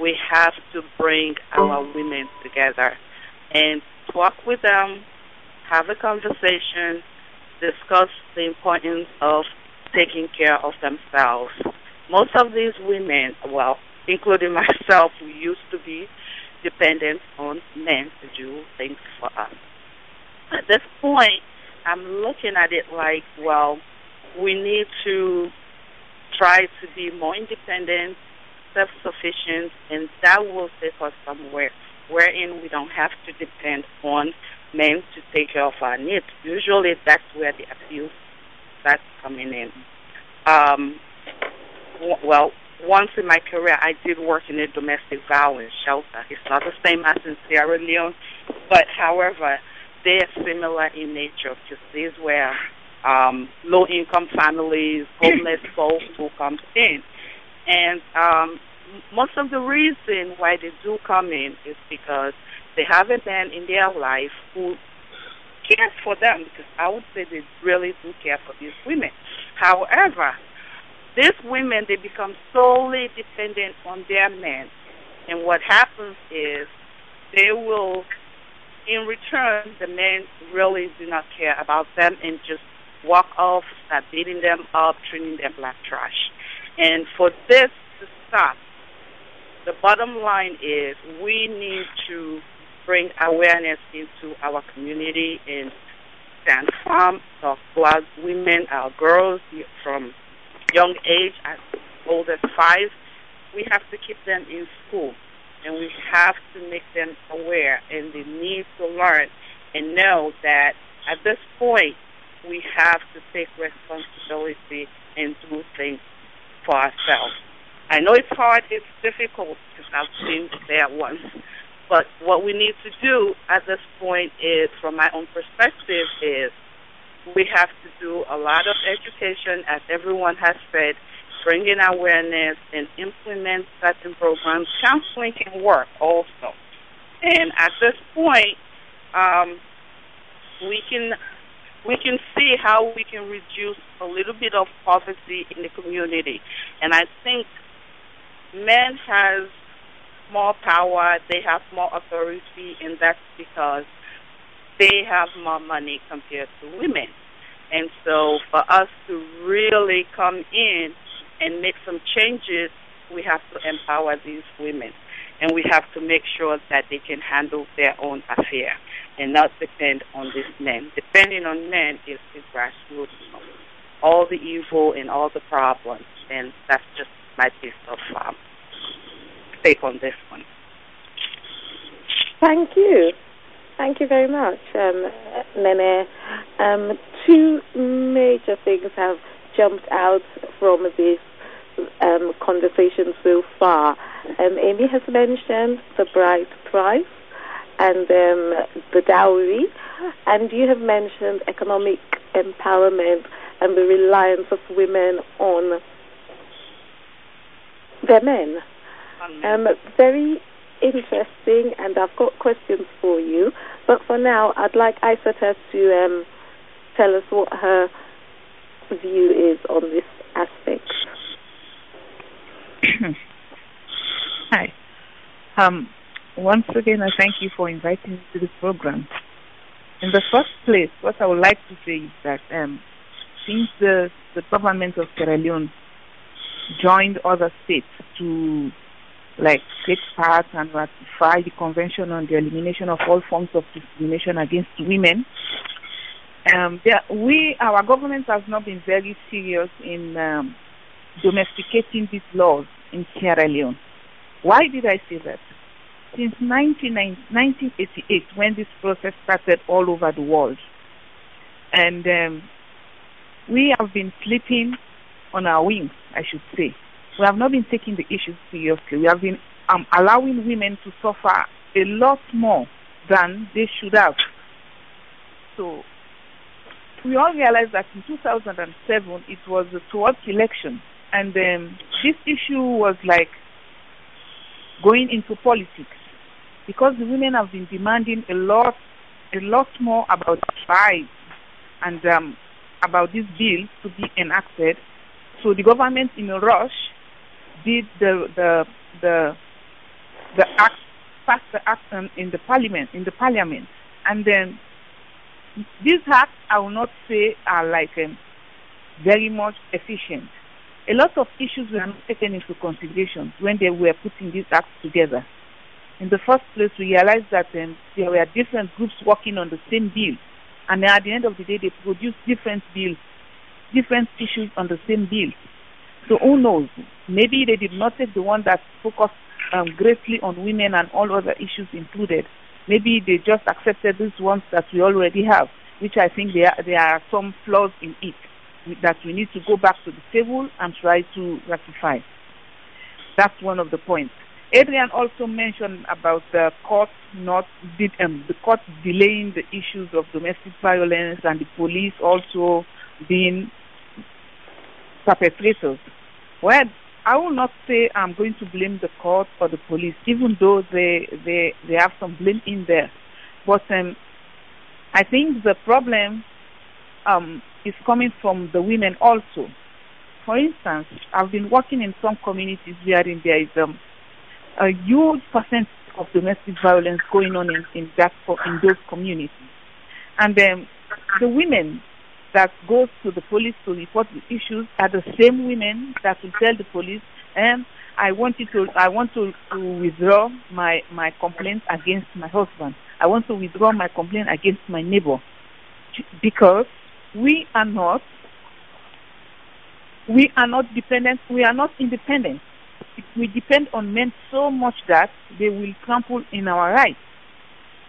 we have to bring our women together and talk with them, have a conversation, discuss the importance of taking care of themselves. Most of these women, well, including myself, we used to be dependent on men to do things for us. At this point, I'm looking at it like, well, we need to try to be more independent, self-sufficient, and that will take us somewhere wherein we don't have to depend on men to take care of our needs. Usually that's where the abuse starts coming in. Well, once in my career, I did work in a domestic violence shelter. It's not the same as in Sierra Leone, but however, they are similar in nature because these were low-income families, homeless folks who come in. And most of the reason why they do come in is because they have a man in their life who cares for them, because I would say they really do care for these women. However, these women, they become solely dependent on their men. And what happens is they will, in return, the men really do not care about them and just walk off, start beating them up, treating them like trash. And for this to stop, the bottom line is we need to bring awareness into our community and stand firm, talk to our women, our girls from young age, as old as 5. We have to keep them in school, and we have to make them aware, and they need to learn and know that at this point we have to take responsibility and do things for ourselves. I know it's hard, it's difficult, because I've been there once, but what we need to do at this point is, from my own perspective, is we have to do a lot of education, as everyone has said, bring in awareness and implement certain programs. Counseling can work also. And at this point, we can see how we can reduce a little bit of poverty in the community. And I think men has more power, they have more authority, and that's because they have more money compared to women. And so for us to really come in and make some changes, we have to empower these women. And we have to make sure that they can handle their own affair and not depend on these men. Depending on men is the grassroots of all the evil and all the problems. And that's just my piece of take on this one. Thank you. Thank you very much, Nene. Two major things have jumped out from this conversation so far. Amy has mentioned the bride price and the dowry, and you have mentioned economic empowerment and the reliance of women on their men. Very interesting, and I've got questions for you. But for now, I'd like Isata to tell us what her view is on this aspect. Hi. Once again, I thank you for inviting me to this program. In the first place, what I would like to say is that since the government of Sierra Leone joined other states to take part and ratify the Convention on the Elimination of All Forms of Discrimination Against Women, our government has not been very serious in domesticating these laws in Sierra Leone. Why did I say that? Since 1988, when this process started all over the world, and we have been sleeping on our wings, I should say. We have not been taking the issue seriously. We have been allowing women to suffer a lot more than they should have. So we all realized that in 2007, it was towards election, and this issue was going into politics, because the women have been demanding a lot more about rights and about this bill to be enacted. So the government, in a rush, did the the act, pass the act in the parliament, and then these acts, I will not say are like very much efficient. A lot of issues were not taken into consideration when they were putting these acts together. In the first place, we realized that there were different groups working on the same bill, and at the end of the day, they produced different bills, different issues on the same bill. So who knows? Maybe they did not take the one that focused greatly on women and all other issues included. Maybe they just accepted these ones that we already have, which I think there are some flaws in it that we need to go back to the table and try to rectify. That's one of the points. Adrian also mentioned about the court delaying the issues of domestic violence and the police also being perpetrators. Well, I will not say I'm going to blame the court or the police, even though they have some blame in there. But I think the problem is coming from the women also. For instance, I've been working in some communities wherein there is a huge percent of domestic violence going on in those communities. And the women that goes to the police to report the issues are the same women that will tell the police, I want to withdraw my complaint against my husband. I want to withdraw my complaint against my neighbor. Because we are not dependent, we are not independent. We depend on men so much that they will trample in our rights.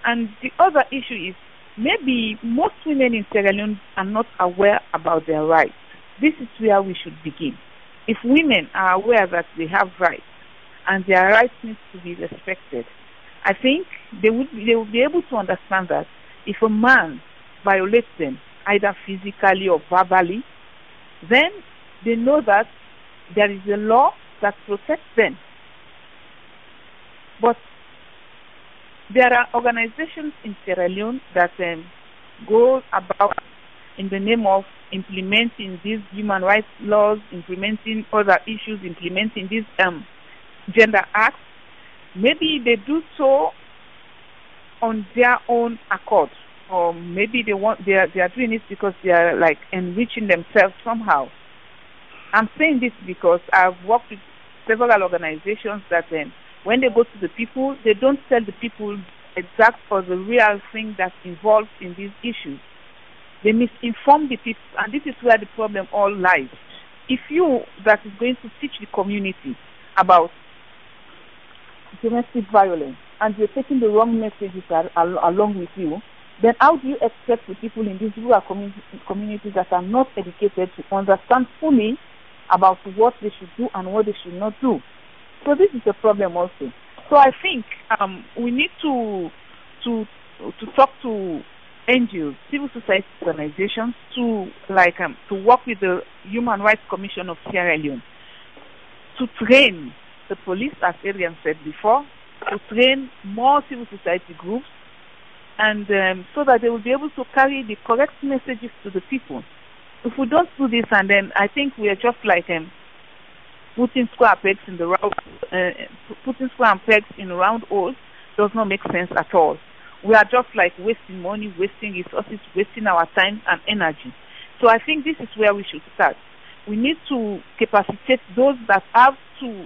And the other issue is, maybe most women in Sierra Leone are not aware about their rights. This is where we should begin. If women are aware that they have rights and their rights need to be respected, I think they will be able to understand that if a man violates them, either physically or verbally, then they know that there is a law that protects them. But there are organizations in Sierra Leone that go about in the name of implementing these human rights laws, implementing other issues, implementing these gender acts. Maybe they do so on their own accord, or maybe they are doing it because they are like enriching themselves somehow. I'm saying this because I've worked with several organizations that when they go to the people, they don't tell the people exact or the real thing that's involved in these issues. They misinform the people, and this is where the problem all lies. If you that is going to teach the community about domestic violence and you're taking the wrong messages along with you, then how do you expect the people in these rural communities that are not educated to understand fully about what they should do and what they should not do? So this is a problem also. So I think we need to talk to NGOs, civil society organizations, to work with the Human Rights Commission of Sierra Leone to train the police, as Adrian said before, to train more civil society groups, and so that they will be able to carry the correct messages to the people. If we don't do this, and then I think we are just like putting square pegs in the round, putting square pegs in round holes does not make sense at all. We are just like wasting money, wasting resources, wasting our time and energy. So I think this is where we should start. We need to capacitate those that have to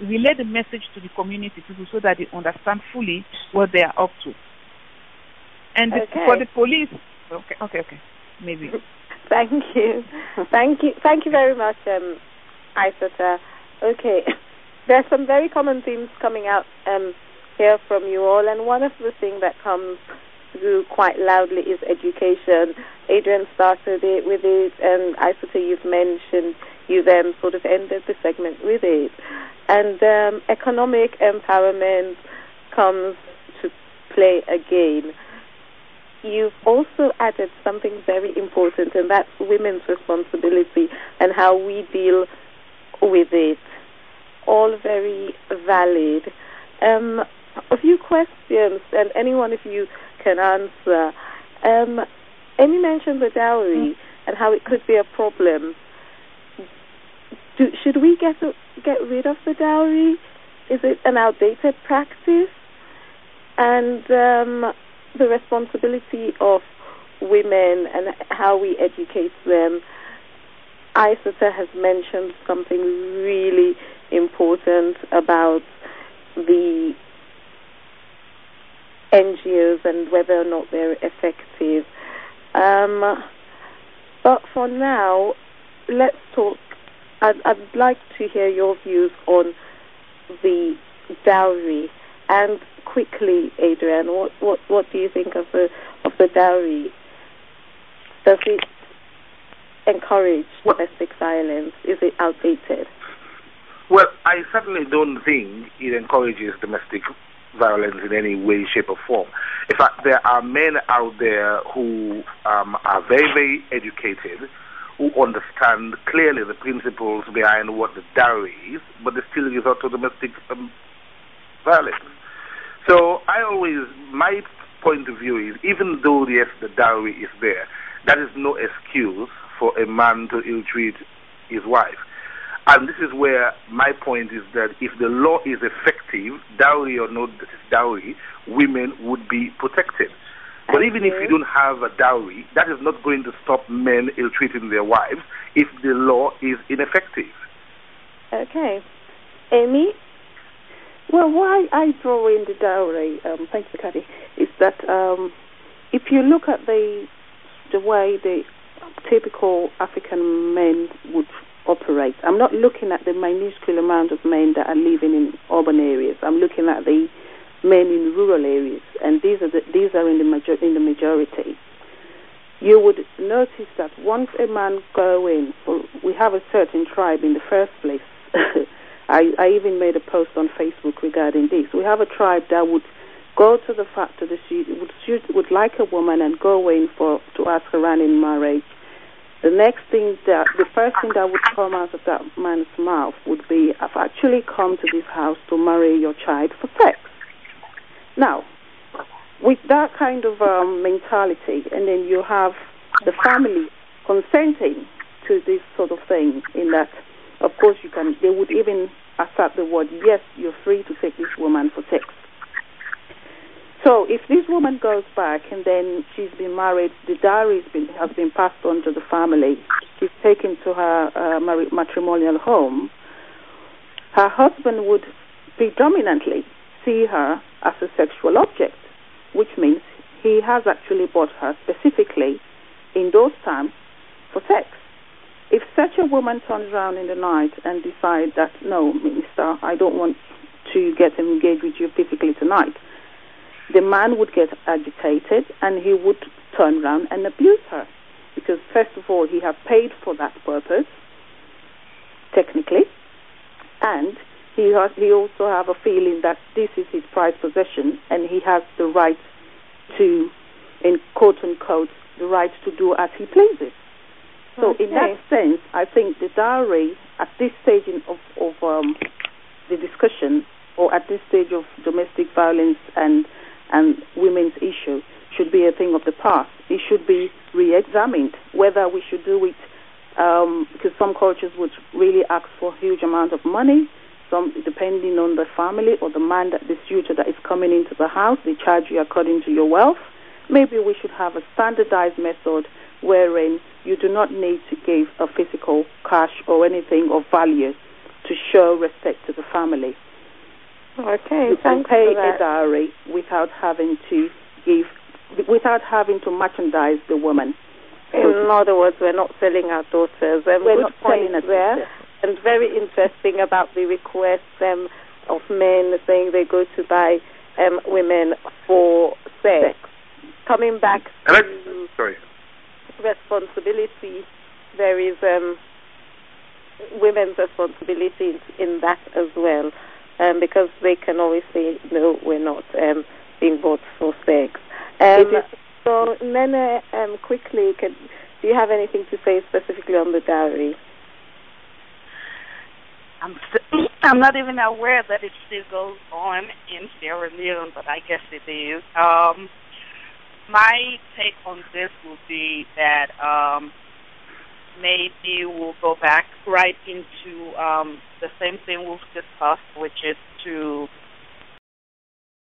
relay the message to the community people so that they understand fully what they are up to. And for the police, okay, maybe. Thank you very much, Isata. Okay, there's some very common themes coming out here from you all, and one of the things that comes through quite loudly is education. Adrian started it with it, and Isata, you've mentioned, you then sort of ended the segment with it. And economic empowerment comes to play again. You've also added something very important, and that's women's responsibility and how we deal with it. All very valid. A few questions, and anyone of you can answer. Amy mentioned the dowry and how it could be a problem. Should we get rid of the dowry? is it an outdated practice? And the responsibility of women and how we educate them. Isata has mentioned something really important about the NGOs and whether or not they're effective. But for now, let's talk. I'd like to hear your views on the dowry. And quickly, Adrian, what do you think of the dowry? Does it encourage domestic violence? Is it outdated? Well, I certainly don't think it encourages domestic violence in any way, shape, or form. In fact, there are men out there who are very, very educated, who understand clearly the principles behind what the dowry is, but they still resort to domestic violence. So my point of view is, even though, yes, the dowry is there, that is no excuse for a man to ill-treat his wife. And this is where my point is that if the law is effective, dowry or not dowry, women would be protected. But even if you don't have a dowry, that is not going to stop men ill-treating their wives if the law is ineffective. Okay. Amy? Well, why I throw in the dowry, thank you, Kathy, is that if you look at the way the typical African men would operate, I'm not looking at the minuscule amount of men that are living in urban areas. I'm looking at the men in rural areas, and these are in the majority. You would notice that once a man go in, we have a certain tribe in the first place. I even made a post on Facebook regarding this. We have a tribe that would go to the street, would like a woman and go in to ask her hand in marriage. The first thing that would come out of that man's mouth would be, "I've actually come to this house to marry your child for sex." Now, with that kind of mentality, and then you have the family consenting to this sort of thing, in that, of course, they would even assert the word, "Yes, you're free to take this woman for sex." So if this woman goes back and then she's been married, the dowry has been passed on to the family, she's taken to her matrimonial home, her husband would predominantly see her as a sexual object, which means he has actually bought her specifically in those terms for sex. If such a woman turns around in the night and decides that, "No, mister, I don't want to get engaged with you physically tonight," the man would get agitated and he would turn around and abuse her. Because first of all, he has paid for that purpose, technically, and he also have a feeling that this is his prized possession and he has the right to, in quote unquote, the right to do as he pleases. So in that sense, I think the dowry at this stage of the discussion, or at this stage of domestic violence and women's issue, should be a thing of the past. It should be re-examined whether we should do it, because some cultures would really ask for a huge amount of money. Some, depending on the family or the man, the suitor that is coming into the house, they charge you according to your wealth. Maybe we should have a standardized method wherein you do not need to give a physical cash or anything of value to show respect to the family. Okay, you can pay a dowry without having to merchandise the woman. In other words, we're not selling our daughters. We're not selling it there. And very interesting about the request of men saying they go to buy women for sex. Coming back to responsibility, there is women's responsibility in that as well, because they can always say, "No, we're not being bought for sex." So, Nene, quickly, do you have anything to say specifically on the dowry? I'm not even aware that it still goes on in Sierra Leone, but I guess it is. My take on this will be that maybe we'll go back right into the same thing we've discussed, which is to